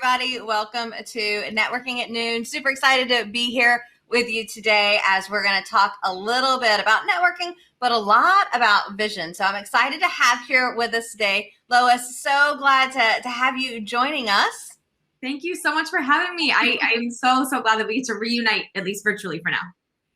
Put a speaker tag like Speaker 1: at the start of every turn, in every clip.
Speaker 1: everybody. Welcome to Networking at Noon. Super excited to be here with you today as we're going to talk a little bit about networking, but a lot about vision. So I'm excited to have here with us today, Lois. So glad to have you joining us.
Speaker 2: Thank you so much for having me. I'm so glad that we get to reunite, at least virtually for now.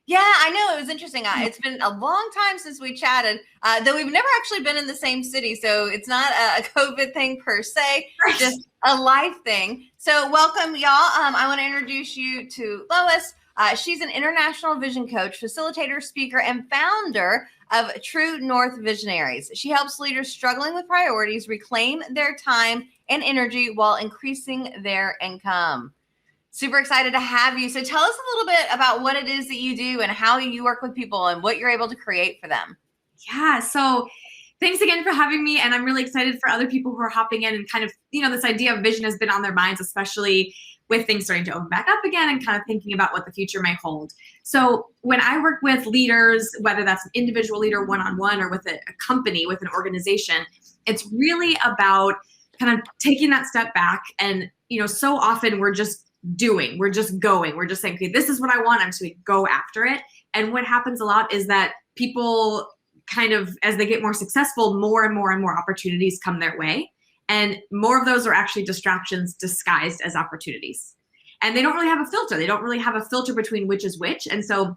Speaker 1: Yeah, I know. It was interesting. It's been a long time since we chatted, though we've never actually been in the same city. So it's not a COVID thing per se, just a life thing. So welcome, y'all. I want to introduce you to Lois. She's an international vision coach, facilitator, speaker, and founder of True North Visionaries. She helps leaders struggling with priorities reclaim their time and energy while increasing their income. Super excited to have you. So tell us a little bit about what it is that you do and how you work with people and what you're able to create for them.
Speaker 2: Yeah, so thanks again for having me. And I'm really excited for other people who are hopping in and kind of, this idea of vision has been on their minds, especially with things starting to open back up again and kind of thinking about what the future may hold. So when I work with leaders, whether that's an individual leader one-on-one or with a company, with an organization, it's really about kind of taking that step back. And, so often we're just doing, we're just going, we're just saying, okay, this is what I want. I'm just going to go after it. And what happens a lot is that people kind of, as they get more successful, more and more opportunities come their way. And more of those are actually distractions disguised as opportunities. And they don't really have a filter. They don't really have a filter between which is which. And so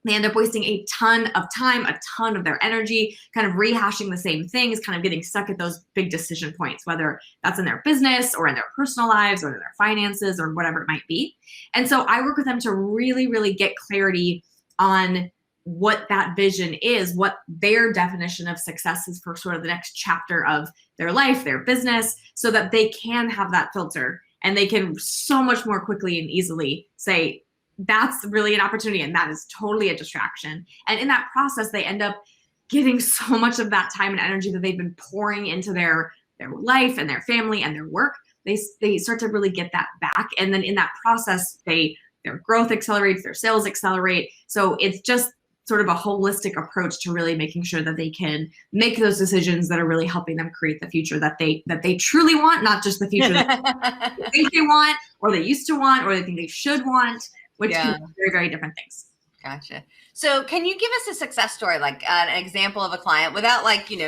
Speaker 2: they end up wasting a ton of time, a ton of their energy, kind of rehashing the same things, kind of getting stuck at those big decision points, whether that's in their business or in their personal lives or in their finances or whatever it might be. And so I work with them to really get clarity on what that vision is, what their definition of success is for sort of the next chapter of their life, their business, so that they can have that filter and they can so much more quickly and easily say, that's really an opportunity and that is totally a distraction. And in that process, they end up getting so much of that time and energy that they've been pouring into their life and their family and their work. They start to really get that back. And then in that process, their growth accelerates, their sales accelerate. So it's just sort of a holistic approach to really making sure that they can make those decisions that are really helping them create the future that they truly want, not just the future that they think they want or they used to want or they think they should want, which can be very different things.
Speaker 1: Gotcha. So can you give us a success story, like an example of a client without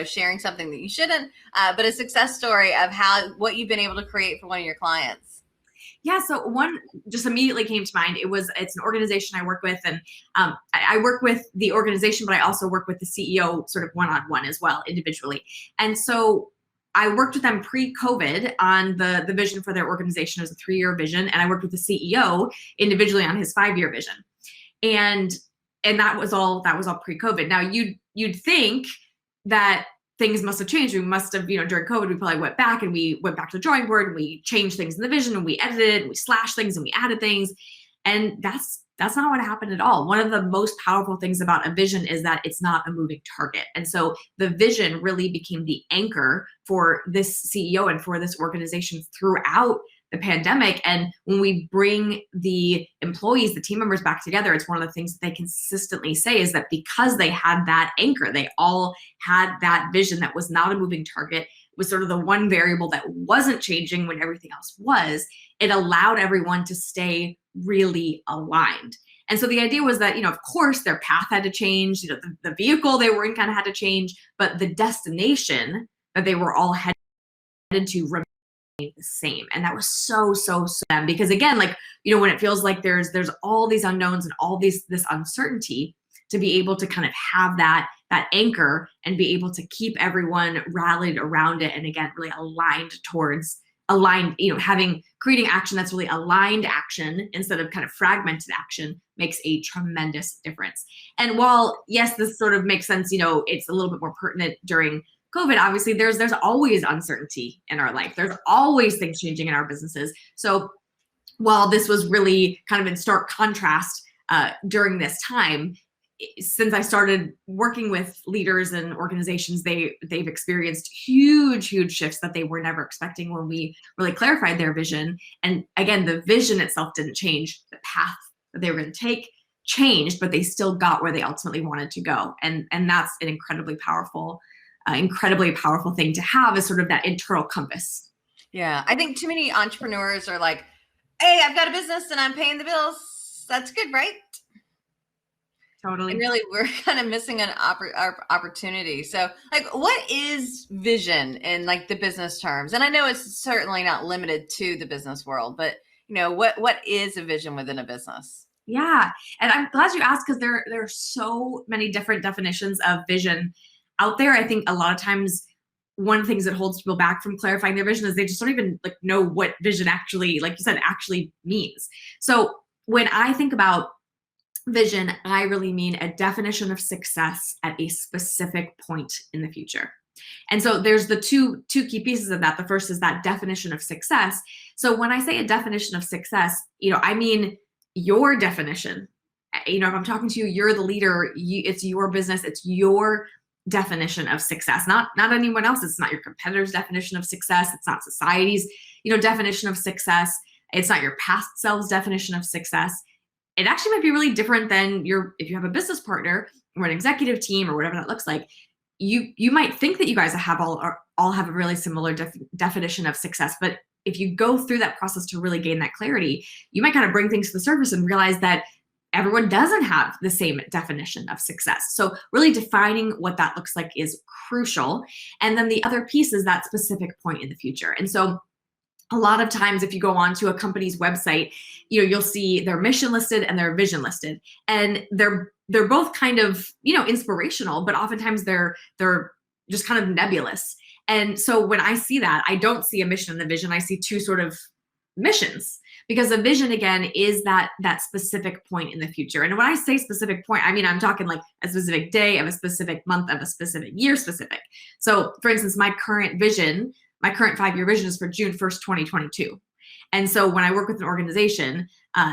Speaker 1: sharing something that you shouldn't, but a success story of what you've been able to create for one of your clients?
Speaker 2: Yeah, so one just immediately came to mind. It's an organization I work with, and I work with the organization, but I also work with the CEO sort of one-on-one as well, individually. And so I worked with them pre-COVID on the vision for their organization. It was a 3-year vision, and I worked with the CEO individually on his 5-year vision. And that was all pre-COVID. Now you'd think that things must have changed. We must have, during COVID, we probably went back to the drawing board and we changed things in the vision and we edited and we slashed things and we added things. And that's not what happened at all. One of the most powerful things about a vision is that it's not a moving target. And so the vision really became the anchor for this CEO and for this organization throughout the pandemic. And when we bring the employees, the team members back together, it's one of the things that they consistently say is that because they had that anchor, they all had that vision that was not a moving target, was sort of the one variable that wasn't changing when everything else was, it allowed everyone to stay really aligned. And so the idea was that, of course, their path had to change, the vehicle they were in kind of had to change, but the destination that they were all headed to remained the same. And that was so because again, when it feels like there's all these unknowns and all this uncertainty, to be able to kind of have that anchor and be able to keep everyone rallied around it. And again, really creating action that's really aligned action instead of kind of fragmented action makes a tremendous difference. And while, yes, this sort of makes sense, it's a little bit more pertinent during COVID, obviously there's always uncertainty in our life. There's always things changing in our businesses. So while this was really kind of in stark contrast during this time, since I started working with leaders and organizations, they've experienced huge shifts that they were never expecting when we really clarified their vision. And again, the vision itself didn't change. The path that they were going to take changed, but they still got where they ultimately wanted to go. And that's an incredibly powerful thing to have, is sort of that internal compass.
Speaker 1: Yeah. I think too many entrepreneurs are like, hey, I've got a business and I'm paying the bills. That's good, right?
Speaker 2: Totally.
Speaker 1: And really, we're kind of missing an opportunity. So, like, what is vision in like the business terms? And I know it's certainly not limited to the business world, but what is a vision within a business?
Speaker 2: Yeah. And I'm glad you asked, because there are so many different definitions of vision out there. I think a lot of times one of the things that holds people back from clarifying their vision is they just don't even like know what vision actually, like you said, actually means. So when I think about vision, I really mean a definition of success at a specific point in the future. And so there's the two key pieces of that. The first is that definition of success. So when I say a definition of success, I mean your definition. If I'm talking to you, you're the leader, it's your business, it's your definition of success, not anyone else's. It's not your competitor's definition of success. It's not society's, definition of success. It's not your past self's definition of success. It actually might be really different than if you have a business partner or an executive team or whatever that looks like. You might think that you guys all have a really similar definition of success, but if you go through that process to really gain that clarity, you might kind of bring things to the surface and realize that everyone doesn't have the same definition of success. So really defining what that looks like is crucial. And then the other piece is that specific point in the future. And so a lot of times if you go onto a company's website, you'll see their mission listed and their vision listed. And they're both kind of, inspirational, but oftentimes they're just kind of nebulous. And so when I see that, I don't see a mission and a vision. I see two sort of missions, because a vision, again, is that specific point in the future. And when I say specific point, I mean, I'm talking like a specific day of a specific month of a specific year specific. So for instance, my current 5-year vision is for June 1st, 2022. And so when I work with an organization,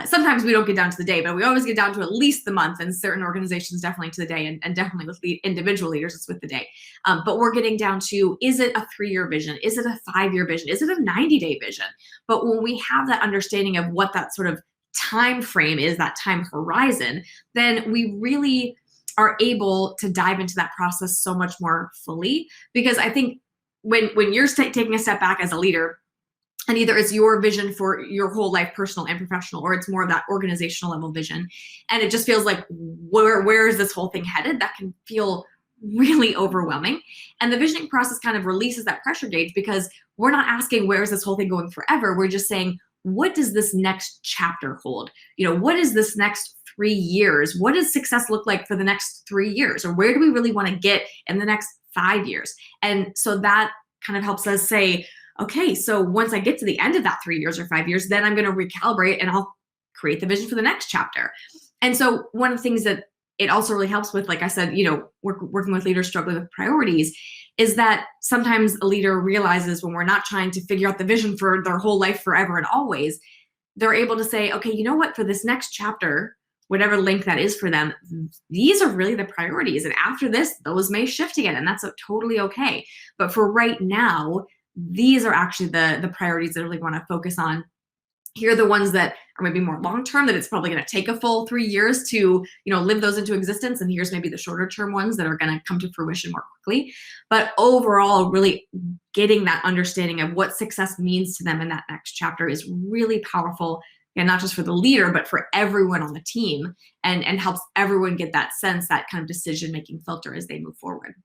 Speaker 2: sometimes we don't get down to the day, but we always get down to at least the month, and certain organizations definitely to the day, and definitely with individual leaders, it's with the day. But we're getting down to, is it a 3-year vision? Is it a 5-year vision? Is it a 90-day vision? But when we have that understanding of what that sort of time frame is, that time horizon, then we really are able to dive into that process so much more fully. Because I think when you're taking a step back as a leader, and either it's your vision for your whole life, personal and professional, or it's more of that organizational level vision, and it just feels like, where is this whole thing headed? That can feel really overwhelming. And the visioning process kind of releases that pressure gauge, because we're not asking, where is this whole thing going forever? We're just saying, what does this next chapter hold? What is this next 3 years? What does success look like for the next 3 years? Or where do we really want to get in the next 5 years? And so that kind of helps us say, okay, so once I get to the end of that 3 years or 5 years, then I'm going to recalibrate and I'll create the vision for the next chapter. And so one of the things that it also really helps with, like I said, working with leaders struggling with priorities, is that sometimes a leader realizes when we're not trying to figure out the vision for their whole life forever and always, they're able to say, okay, you know what, for this next chapter, whatever length that is for them, these are really the priorities. And after this, those may shift again, and that's totally okay. But for right now, these are actually the priorities that I really want to focus on. Here are the ones that are maybe more long-term, that it's probably going to take a full 3 years to, live those into existence. And here's maybe the shorter term ones that are going to come to fruition more quickly. But overall, really getting that understanding of what success means to them in that next chapter is really powerful. And not just for the leader, but for everyone on the team, and helps everyone get that sense, that kind of decision-making filter as they move forward.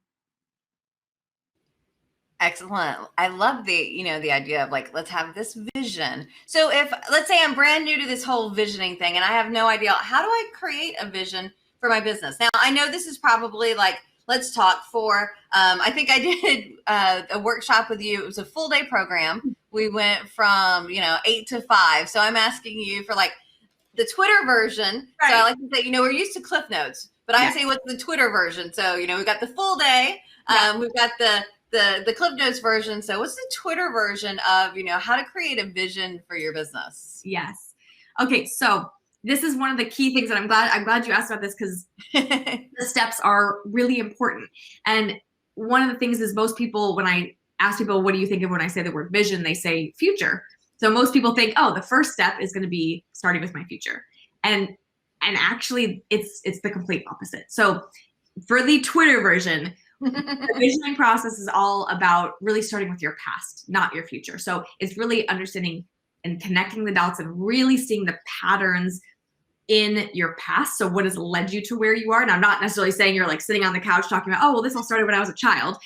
Speaker 1: Excellent. I love the idea of like, let's have this vision. So if, let's say I'm brand new to this whole visioning thing and I have no idea, how do I create a vision for my business? Now, I know this is probably like, let's talk for, I think I did a workshop with you. It was a full day program. We went from, 8 to 5. So I'm asking you for like the Twitter version. Right. So I like to say, we're used to Cliff Notes, but I say what's the Twitter version? So, we've got the full day. We've got the Cliff Notes version. So what's the Twitter version of, how to create a vision for your business?
Speaker 2: Yes. Okay. So this is one of the key things, and I'm glad you asked about this, because the steps are really important. And one of the things is, most people, when I ask people, what do you think of when I say the word vision, they say future. So most people think, oh, the first step is going to be starting with my future. And actually it's the complete opposite. So for the Twitter version, The visioning process is all about really starting with your past, not your future. So it's really understanding and connecting the dots and really seeing the patterns in your past. So what has led you to where you are? And I'm not necessarily saying you're like sitting on the couch talking about, oh, well, this all started when I was a child.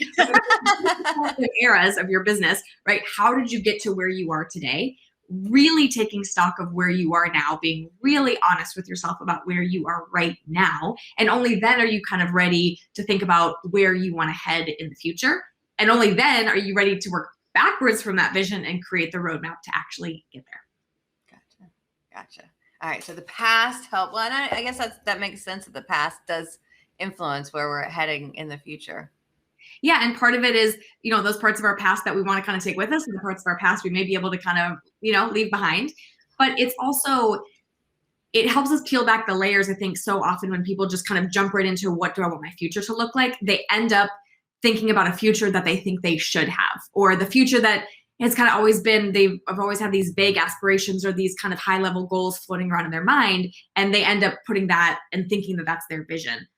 Speaker 2: Eras of your business, right? How did you get to where you are today? Really taking stock of where you are now, being really honest with yourself about where you are right now. And only then are you kind of ready to think about where you want to head in the future. And only then are you ready to work backwards from that vision and create the roadmap to actually get there.
Speaker 1: Gotcha. All right. So the past helped. Well, and I guess that makes sense that the past does influence where we're heading in the future.
Speaker 2: Yeah. And part of it is, those parts of our past that we want to kind of take with us, and the parts of our past we may be able to kind of, leave behind. But it's also, it helps us peel back the layers. I think so often when people just kind of jump right into what do I want my future to look like, they end up thinking about a future that they think they should have, or the future that has kind of always been, they've always had these vague aspirations or these kind of high level goals floating around in their mind. And they end up putting that and thinking that that's their vision.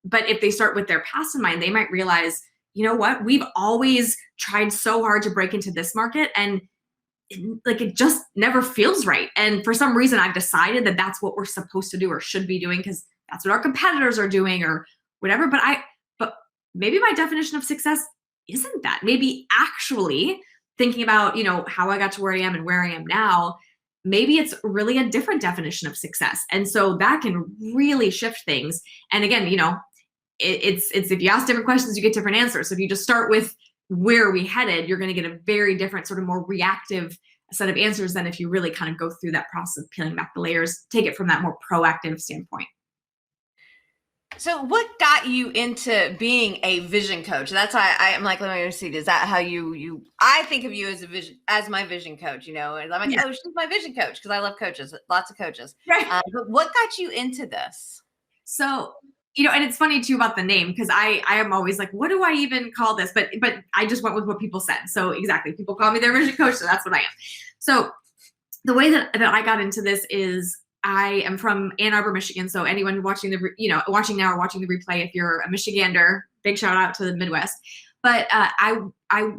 Speaker 2: But if they start with their past in mind, they might realize, you know what, we've always tried so hard to break into this market, and it just never feels right. And for some reason, I've decided that that's what we're supposed to do or should be doing because that's what our competitors are doing or whatever. But maybe my definition of success isn't that. Maybe actually thinking about, how I got to where I am and where I am now, maybe it's really a different definition of success. And so that can really shift things. And again, it's if you ask different questions, you get different answers. So if you just start with where are we headed, you're going to get a very different sort of more reactive set of answers than if you really kind of go through that process of peeling back the layers, take it from that more proactive standpoint.
Speaker 1: So what got you into being a vision coach? That's why I'm like, let me see. Is that how I think of you as my vision coach, and I'm like, yeah. Oh, she's my vision coach. Cause I love coaches, lots of coaches.
Speaker 2: Right.
Speaker 1: But what got you into this?
Speaker 2: So, and it's funny too about the name, because I am always like, what do I even call this? But I just went with what people said. So exactly. People call me their vision coach. So that's what I am. So the way that I got into this is, I am from Ann Arbor, Michigan. So anyone watching watching now or watching the replay, if you're a Michigander, big shout out to the Midwest. But I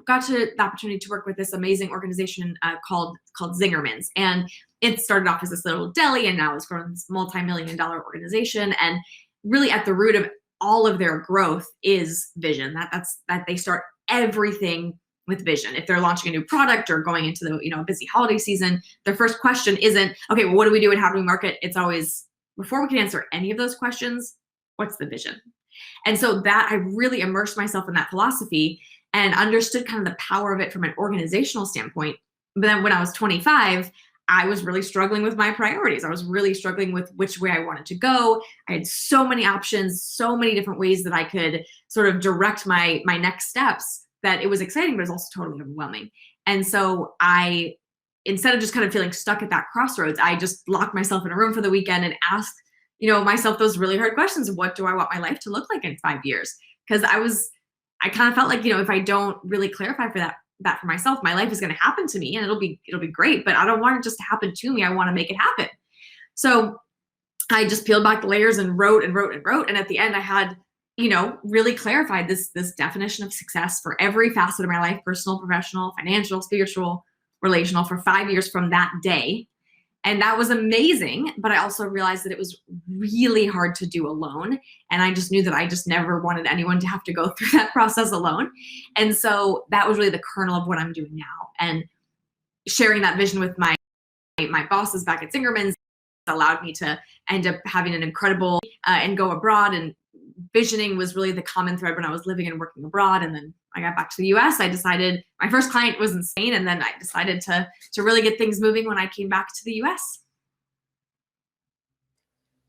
Speaker 2: got the opportunity to work with this amazing organization called Zingerman's, and it started off as this little deli, and now it's grown this multi-million-dollar organization. And really, at the root of all of their growth is vision. That they start everything with vision. If they're launching a new product or going into the, a busy holiday season, their first question isn't, okay, well, what do we do and how do we market? It's always, before we can answer any of those questions, what's the vision? And so that I really immersed myself in that philosophy and understood kind of the power of it from an organizational standpoint. But then when I was 25, I was really struggling with my priorities. I was really struggling with which way I wanted to go. I had so many options, so many different ways that I could sort of direct my next steps, that it was exciting, but it was also totally overwhelming. And so instead of just kind of feeling stuck at that crossroads, I just locked myself in a room for the weekend and asked, myself those really hard questions of what do I want my life to look like in 5 years? Because I kind of felt like, if I don't really clarify for that for myself, my life is going to happen to me and it'll be great, but I don't want it just to happen to me. I want to make it happen. So I just peeled back the layers and wrote and wrote and wrote. And at the end I had, really clarified this definition of success for every facet of my life, personal, professional, financial, spiritual, relational, for 5 years from that day. And that was amazing. But I also realized that it was really hard to do alone. And I just knew that I just never wanted anyone to have to go through that process alone. And so that was really the kernel of what I'm doing now. And sharing that vision with my bosses back at Zingerman's allowed me to end up having an incredible and go abroad. And visioning was really the common thread when I was living and working abroad. And then I got back to the US. I decided my first client was in Spain. And then I decided to really get things moving when I came back to the US.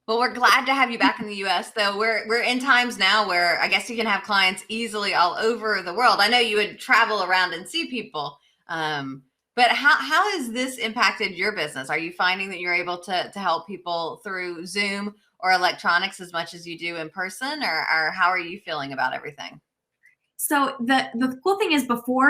Speaker 1: Well, we're glad to have you back in the US, though. We're in times now where I guess you can have clients easily all over the world. I know you would travel around and see people. But how has this impacted your business? Are you finding that you're able to help people through Zoom or electronics as much as you do in person, or how are you feeling about everything?
Speaker 2: So the cool thing is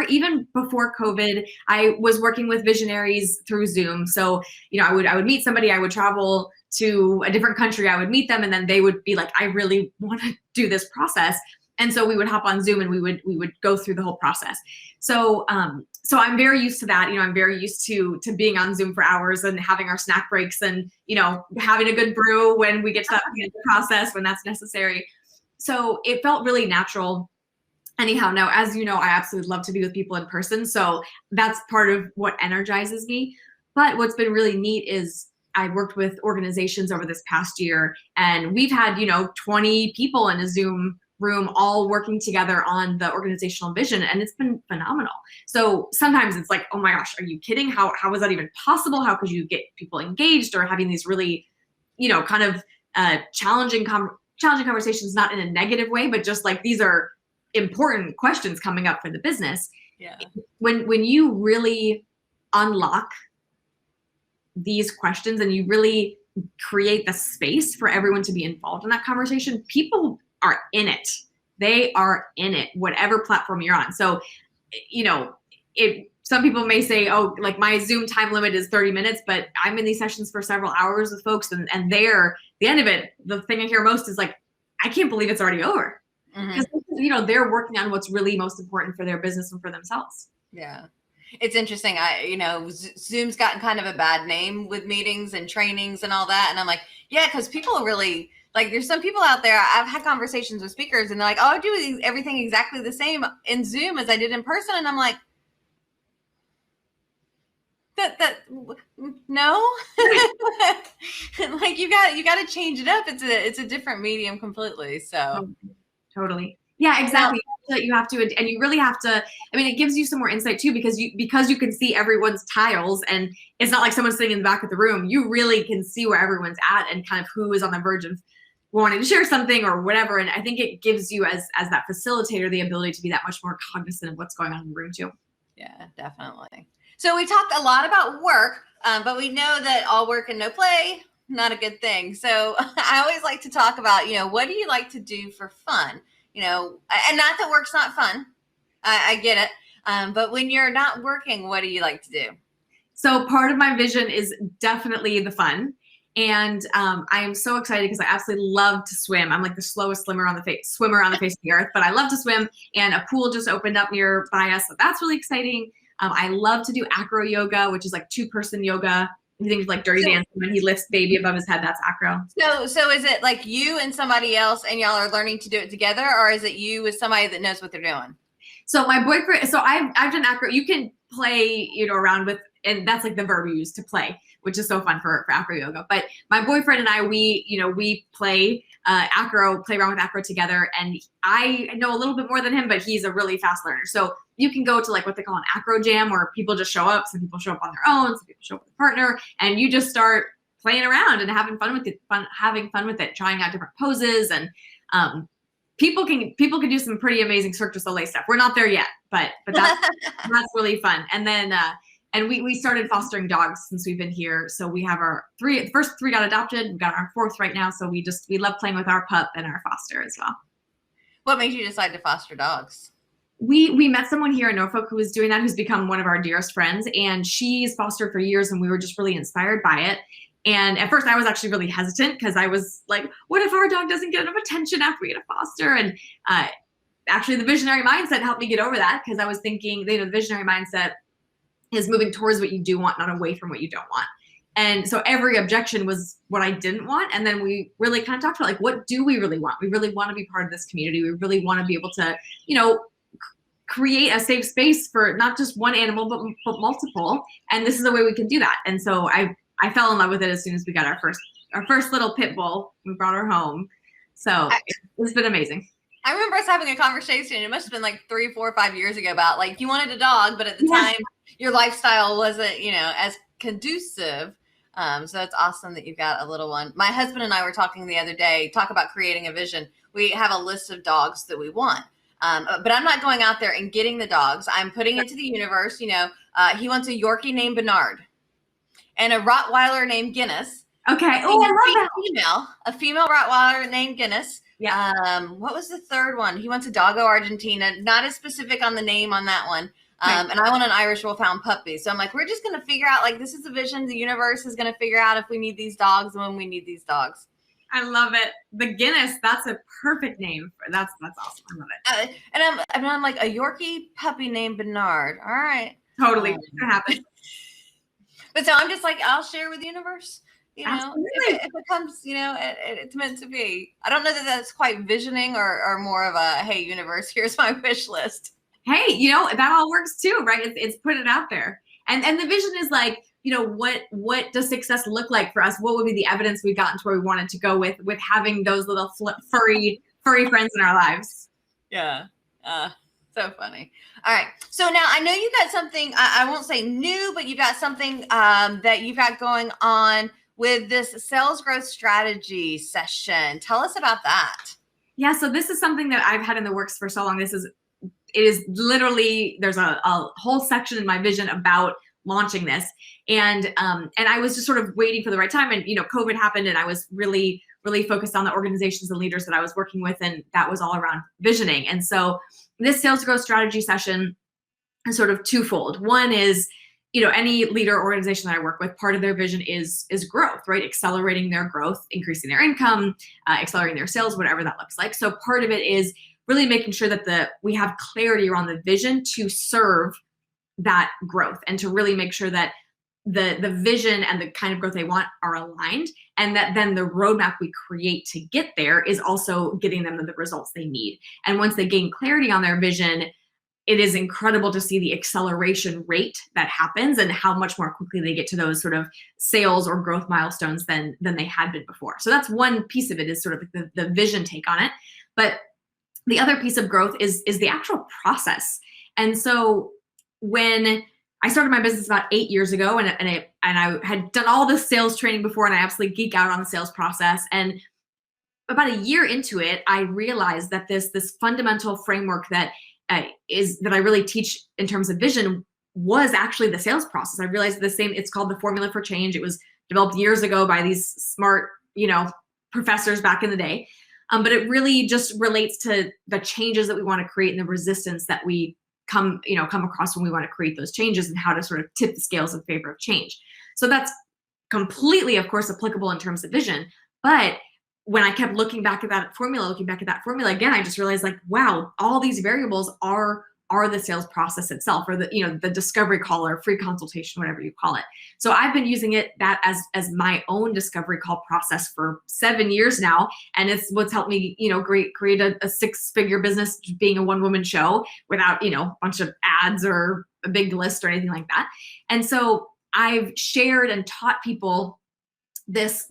Speaker 2: even before COVID, I was working with visionaries through Zoom. So, I would meet somebody, I would travel to a different country, I would meet them, and then they would be like, I really want to do this process. And so we would hop on Zoom and we would go through the whole process. So so I'm very used to that. I'm very used to being on Zoom for hours and having our snack breaks and, having a good brew when we get to that point in the process when that's necessary. So it felt really natural. Anyhow, now, as you know, I absolutely love to be with people in person. So that's part of what energizes me. But what's been really neat is I worked with organizations over this past year, and we've had, 20 people in a Zoom room all working together on the organizational vision, and it's been phenomenal. So sometimes it's like, oh my gosh, are you kidding? How is that even possible? How could you get people engaged or having these really, kind of challenging conversations, not in a negative way, but just like these are important questions coming up for the business.
Speaker 1: Yeah.
Speaker 2: When you really unlock these questions and you really create the space for everyone to be involved in that conversation, people are in it. They are in it, whatever platform you're on. So, some people may say, oh, like my Zoom time limit is 30 minutes, but I'm in these sessions for several hours with folks, and they're, the end of it, the thing I hear most is like, I can't believe it's already over. Because, they're working on what's really most important for their business and for themselves.
Speaker 1: Yeah. It's interesting. Zoom's gotten kind of a bad name with meetings and trainings and all that. And I'm like, yeah, because people really, like, there's some people out there, I've had conversations with speakers and they're like, oh, I do everything exactly the same in Zoom as I did in person. And I'm like, no, like you got to change it up. It's a different medium completely. So
Speaker 2: totally. Yeah, exactly. You have to, and you really have to, it gives you some more insight too, because you can see everyone's tiles, and it's not like someone's sitting in the back of the room. You really can see where everyone's at and kind of who is on the verge of wanting to share something or whatever. And I think it gives you as that facilitator, the ability to be that much more cognizant of what's going on in the room too.
Speaker 1: Yeah, definitely. So we talked a lot about work, but we know that all work and no play, not a good thing. So I always like to talk about, what do you like to do for fun? And not that work's not fun. I get it. But when you're not working, what do you like to do?
Speaker 2: So part of my vision is definitely the fun. And I am so excited because I absolutely love to swim. I'm like the slowest swimmer on the face of the earth, but I love to swim. And a pool just opened up nearby us, so that's really exciting. I love to do acro yoga, which is like 2-person yoga. You think of like Dirty Dancing when he lifts baby above his head, that's acro.
Speaker 1: So is it like you and somebody else and y'all are learning to do it together, or is it you with somebody that knows what they're doing?
Speaker 2: So my boyfriend, so I've done acro. You can play, around with, and that's like the verb you use, to play, which is so fun for acro yoga. But my boyfriend and I, we play play around with acro together, and I know a little bit more than him, but he's a really fast learner. So you can go to like what they call an acro jam, where people just show up. Some people show up on their own, some people show up with a partner, and you just start playing around and having fun with it, trying out different poses. And people can do some pretty amazing Cirque du Soleil stuff. We're not there yet, but that's really fun. And then and we started fostering dogs since we've been here. So we have the first 3 got adopted. We've got our 4th right now. So we love playing with our pup and our foster as well.
Speaker 1: What made you decide to foster dogs?
Speaker 2: We met someone here in Norfolk who was doing that, who's become one of our dearest friends, and she's fostered for years, and we were just really inspired by it. And at first I was actually really hesitant because I was like, what if our dog doesn't get enough attention after we get a foster? And actually the visionary mindset helped me get over that, because I was thinking, the visionary mindset is moving towards what you do want, not away from what you don't want. And so every objection was what I didn't want. And then we really kind of talked about, like, what do we really want? We really want to be part of this community. We really want to be able to, create a safe space for not just one animal, but multiple. And this is the way we can do that. And so I fell in love with it as soon as we got our first little pit bull. We brought her home. So it's been amazing.
Speaker 1: I remember us having a conversation. It must have been like 3, 4, 5 years ago about, like, you wanted a dog, but at the time your lifestyle wasn't, as conducive. So that's awesome that you've got a little one. My husband and I were talking the other day, talk about creating a vision. We have a list of dogs that we want. But I'm not going out there and getting the dogs. I'm putting it to the universe. He wants a Yorkie named Bernard and a Rottweiler named Guinness.
Speaker 2: Okay. Oh, I love
Speaker 1: that. A female Rottweiler named Guinness.
Speaker 2: Yeah.
Speaker 1: What was the third one? He wants a Doggo Argentina. Not as specific on the name on that one. And I want an Irish Wolfhound puppy. So I'm like, we're just going to figure out, like, this is a vision. The universe is going to figure out if we need these dogs and when we need these dogs.
Speaker 2: I love it. The Guinness, that's a perfect name. That's awesome. I love it.
Speaker 1: And I'm like a Yorkie puppy named Bernard. All right.
Speaker 2: Totally. That happens.
Speaker 1: But so I'm just like, I'll share with the universe. You know, if it comes, you know, it's meant to be. I don't know that that's quite visioning or more of a, hey, universe, here's my wish list.
Speaker 2: Hey, you know, that all works too, right? It's put it out there. And the vision is like, you know, what does success look like for us? What would be the evidence we've gotten to where we wanted to go with having those little furry friends in our lives?
Speaker 1: Yeah. So funny. All right. So now I know you got something, I won't say new, but you got something that you got going on with this sales growth strategy session. Tell us about that.
Speaker 2: Yeah. So this is something that I've had in the works for so long. It is literally, there's a whole section in my vision about launching this. And I was just sort of waiting for the right time. And, you know, COVID happened and I was really, really focused on the organizations and leaders that I was working with. And that was all around visioning. And so this sales growth strategy session is sort of twofold. One is, you know, any leader or organization that I work with, part of their vision is growth, right? Accelerating their growth, increasing their income, accelerating their sales, whatever that looks like. So part of it is really making sure that we have clarity around the vision to serve that growth and to really make sure that the vision and the kind of growth they want are aligned, and that then the roadmap we create to get there is also getting them the results they need. And once they gain clarity on their vision, it is incredible to see the acceleration rate that happens and how much more quickly they get to those sort of sales or growth milestones than they had been before. So that's one piece of it, is sort of the vision take on it. But the other piece of growth is the actual process. And so when I started my business about 8 years ago, and I had done all this sales training before, and I absolutely geek out on the sales process. And about a year into it, I realized that this fundamental framework that I really teach in terms of vision was actually the sales process. I realized it's called the formula for change. It was developed years ago by these smart, you know, professors back in the day. But it really just relates to the changes that we want to create and the resistance that we come across when we want to create those changes, and how to sort of tip the scales in favor of change. So that's completely, of course, applicable in terms of vision. But when I kept looking back at that formula again, I just realized, like, wow, all these variables are the sales process itself, or the discovery call or free consultation, whatever you call it. So I've been using that as my own discovery call process for 7 years now. And it's what's helped me, you know, create a 6-figure business being a one-woman show without, you know, a bunch of ads or a big list or anything like that. And so I've shared and taught people this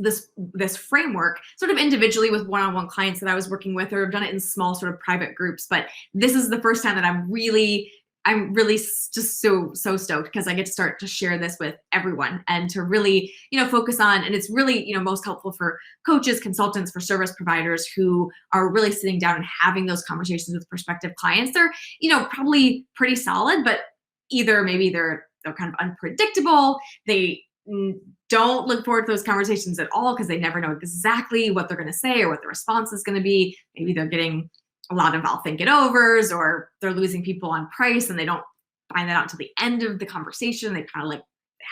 Speaker 2: framework sort of individually with one-on-one clients that I was working with, or I've done it in small sort of private groups. But this is the first time that I'm really just so stoked, because I get to start to share this with everyone and to really, you know, focus on, and it's really, you know, most helpful for coaches, consultants, for service providers who are really sitting down and having those conversations with prospective clients. They're, you know, probably pretty solid, but maybe they're kind of unpredictable. They don't look forward to those conversations at all, because they never know exactly what they're going to say or what the response is going to be. Maybe they're getting a lot of I'll think it overs, or they're losing people on price and they don't find that out until the end of the conversation. They kind of like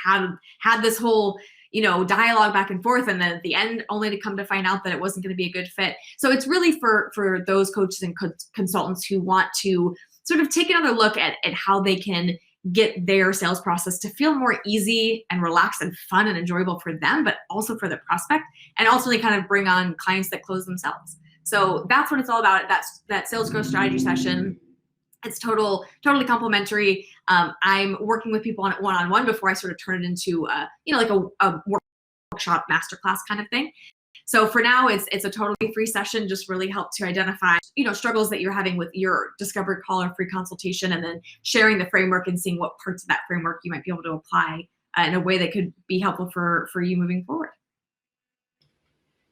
Speaker 2: had this whole, you know, dialogue back and forth, and then at the end only to come to find out that it wasn't going to be a good fit. So it's really for those coaches and consultants who want to sort of take another look at how they can get their sales process to feel more easy and relaxed and fun and enjoyable for them, but also for the prospect, and ultimately kind of bring on clients that close themselves. So that's what it's all about. That's that sales growth strategy session. It's totally complimentary. I'm working with people on it one-on-one before I sort of turn it into like a workshop masterclass kind of thing. So for now, it's a totally free session. Just really help to identify, you know, struggles that you're having with your discovery call or free consultation, and then sharing the framework and seeing what parts of that framework you might be able to apply in a way that could be helpful for you moving forward.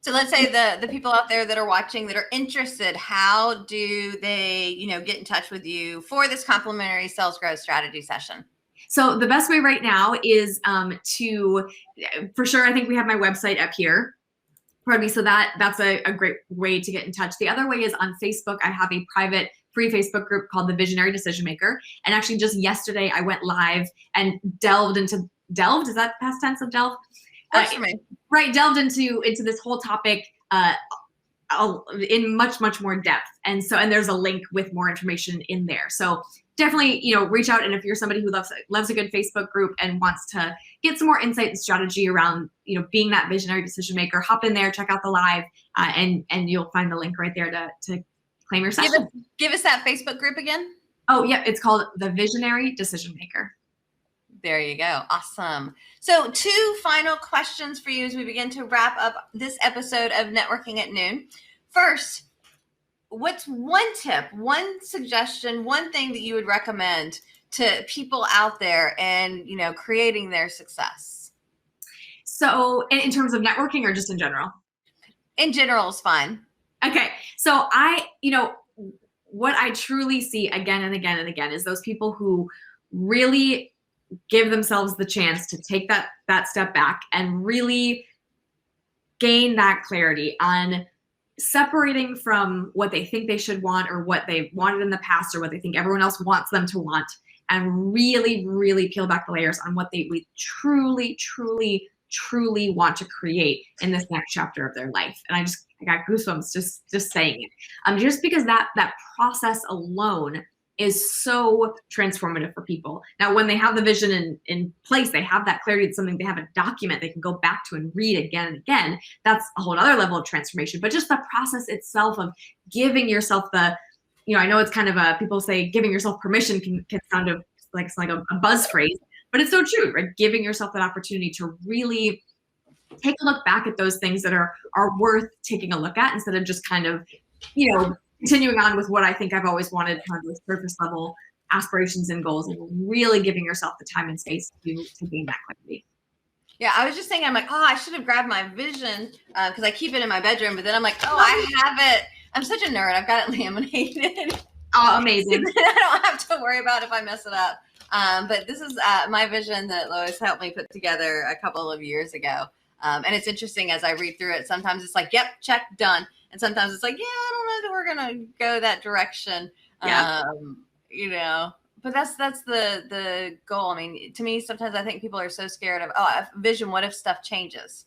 Speaker 1: So let's say the people out there that are watching that are interested, how do they, you know, get in touch with you for this complimentary sales growth strategy session?
Speaker 2: So the best way right now is for sure, I think we have my website up here. Pardon me. So that's a great way to get in touch. The other way is on Facebook. I have a private free Facebook group called the Visionary Decision Maker. And actually just yesterday I went live and delved, is that past tense of delve?
Speaker 1: Works for me.
Speaker 2: Right. Delved into this whole topic in much, much more depth. And there's a link with more information in there. So definitely, reach out. And if you're somebody who loves a good Facebook group and wants to get some more insight and strategy around, being that visionary decision maker, hop in there, check out the live, and you'll find the link right there to claim your session.
Speaker 1: Give us that Facebook group again.
Speaker 2: Oh, yeah. It's called The Visionary Decision Maker.
Speaker 1: There you go. Awesome. So 2 final questions for you as we begin to wrap up this episode of Networking at Noon. First, what's one tip, one suggestion, one thing that you would recommend to people out there and, creating their success?
Speaker 2: So in terms of networking or just in general?
Speaker 1: In general is fine.
Speaker 2: Okay. So what I truly see again and again and again is those people who really give themselves the chance to take that step back and really gain that clarity on separating from what they think they should want or what they wanted in the past or what they think everyone else wants them to want, and really, really peel back the layers on what they truly, truly, truly want to create in this next chapter of their life. And I got goosebumps just saying it. Just because that process alone is so transformative for people. Now, when they have the vision in place, they have that clarity. It's something they have a document they can go back to and read again and again. That's a whole other level of transformation. But just the process itself of giving yourself I know it's kind of people say giving yourself permission can sound like it's like a buzz phrase, but it's so true, right? Giving yourself that opportunity to really take a look back at those things that are worth taking a look at, instead of just kind of, continuing on with what I think I've always wanted, kind of those surface level aspirations and goals, and really giving yourself the time and space to gain that clarity.
Speaker 1: Yeah, I was just saying, I'm like, I should have grabbed my vision because I keep it in my bedroom, but then I'm like, I have it. I'm such a nerd. I've got it laminated.
Speaker 2: Oh, amazing.
Speaker 1: I don't have to worry about if I mess it up. But this is my vision that Lois helped me put together a couple of years ago. And it's interesting as I read through it. Sometimes it's like, yep, check, done. And sometimes it's like, yeah, I don't know that we're going to go that direction.
Speaker 2: Yeah.
Speaker 1: But that's the goal. I mean, to me, sometimes I think people are so scared of, vision, what if stuff changes?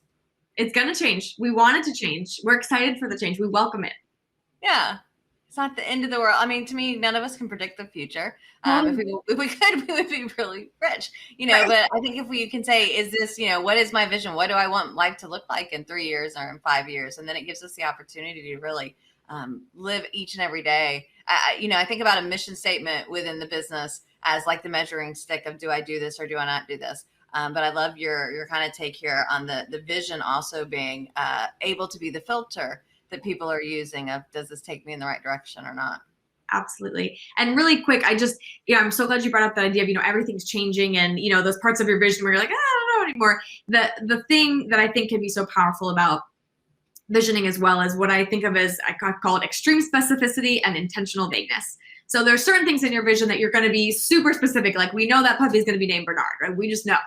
Speaker 2: It's going to change. We want it to change. We're excited for the change. We welcome it.
Speaker 1: Yeah. It's not the end of the world. I mean, to me, none of us can predict the future. If we could, we would be really rich,
Speaker 2: Right.
Speaker 1: But I think if we can say, is this, what is my vision? What do I want life to look like in 3 years or in 5 years? And then it gives us the opportunity to really live each and every day. I think about a mission statement within the business as like the measuring stick of, do I do this or do I not do this? But I love your kind of take here on the vision also being able to be the filter that people are using of, does this take me in the right direction or not?
Speaker 2: Absolutely. And really quick, I'm so glad you brought up that idea of, everything's changing, and, those parts of your vision where you're like, I don't know anymore. The thing that I think can be so powerful about visioning as well is what I think of as, I call it extreme specificity and intentional vagueness. So there's certain things in your vision that you're going to be super specific. Like, we know that puppy is going to be named Bernard, right? We just know.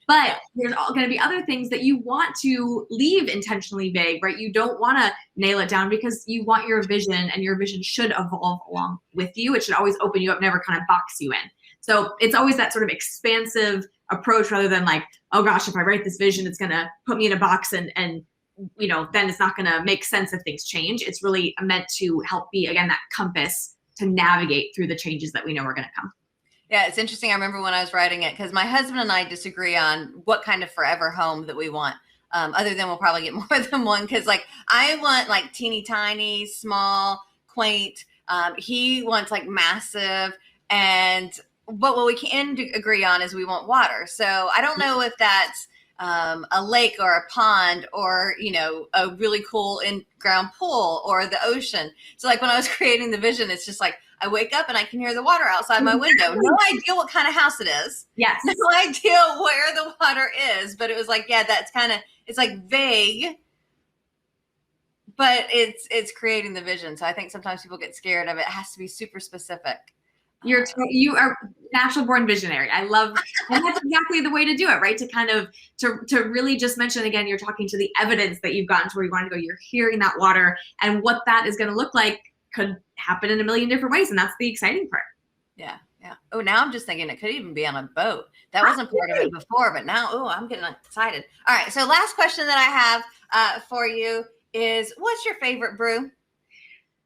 Speaker 2: But there's all going to be other things that you want to leave intentionally vague, right? You don't want to nail it down because you want your vision, and your vision should evolve along with you. It should always open you up, never kind of box you in. So it's always that sort of expansive approach, rather than like, oh gosh, if I write this vision, it's going to put me in a box and then it's not going to make sense if things change. It's really meant to help be, again, that compass to navigate through the changes that we know are going to come.
Speaker 1: Yeah, it's interesting. I remember when I was writing it, because my husband and I disagree on what kind of forever home that we want. Other than we'll probably get more than one, because like I want like teeny tiny, small, quaint. He wants like massive, but what we can agree on is we want water. So I don't know if that's a lake or a pond or, a really cool in-ground pool or the ocean. So like when I was creating the vision, it's just like, I wake up and I can hear the water outside my window. No idea what kind of house it is.
Speaker 2: Yes.
Speaker 1: No idea where the water is. But it was like, yeah, that's kind of, it's like vague, but it's creating the vision. So I think sometimes people get scared of it. It has to be super specific.
Speaker 2: You are natural born visionary. I love, and that's exactly the way to do it, right? To kind of, to really just mention, again, you're talking to the evidence that you've gotten to where you want to go. You're hearing that water, and what that is going to look like could happen in a million different ways. And that's the exciting part.
Speaker 1: Yeah. Yeah. Oh, now I'm just thinking it could even be on a boat. That wasn't part of it before, but now, I'm getting excited. All right. So last question that I have for you is, what's your favorite brew?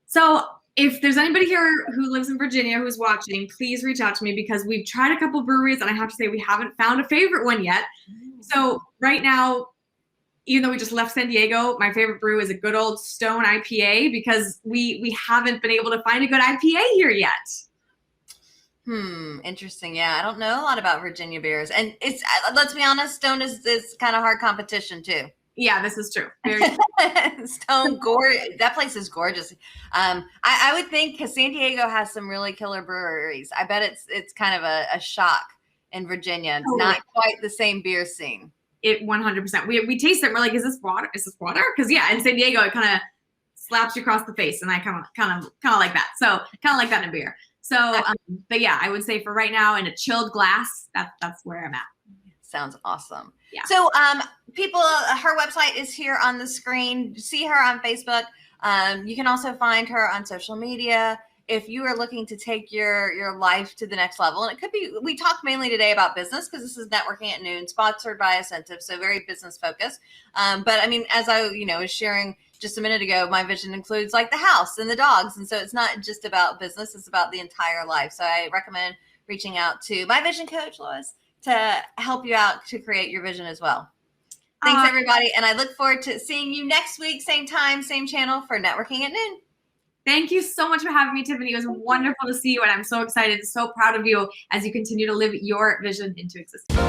Speaker 2: So if there's anybody here who lives in Virginia who's watching, please reach out to me because we've tried a couple breweries and I have to say we haven't found a favorite one yet. So right now, even though we just left San Diego, my favorite brew is a good old Stone IPA because we haven't been able to find a good IPA here yet.
Speaker 1: Interesting. Yeah, I don't know a lot about Virginia beers, and it's, let's be honest, Stone is kind of hard competition too.
Speaker 2: Yeah, this is true. Very
Speaker 1: Stone, that place is gorgeous. I would think because San Diego has some really killer breweries. I bet it's kind of a shock in Virginia. It's not quite the same beer scene.
Speaker 2: It 100%. We taste it and we're like, is this water? Is this water? Because yeah, in San Diego, it kind of slaps you across the face, and I kind of like that. So kind of like that in a beer. So, but yeah, I would say for right now in a chilled glass, that's where I'm at.
Speaker 1: Sounds awesome.
Speaker 2: Yeah.
Speaker 1: So, people, her website is here on the screen. See her on Facebook. You can also find her on social media. If you are looking to take your life to the next level, and it could be, we talked mainly today about business because this is Networking at Noon, sponsored by Asentiv, so very business focused. But I mean, as I was sharing just a minute ago, my vision includes like the house and the dogs, and so it's not just about business; it's about the entire life. So I recommend reaching out to my vision coach, Lois, to help you out to create your vision as well. Thanks, everybody, and I look forward to seeing you next week, same time, same channel for Networking at Noon.
Speaker 2: Thank you so much for having me, Tiffanie. It was wonderful to see you, and I'm so excited and so proud of you as you continue to live your vision into existence.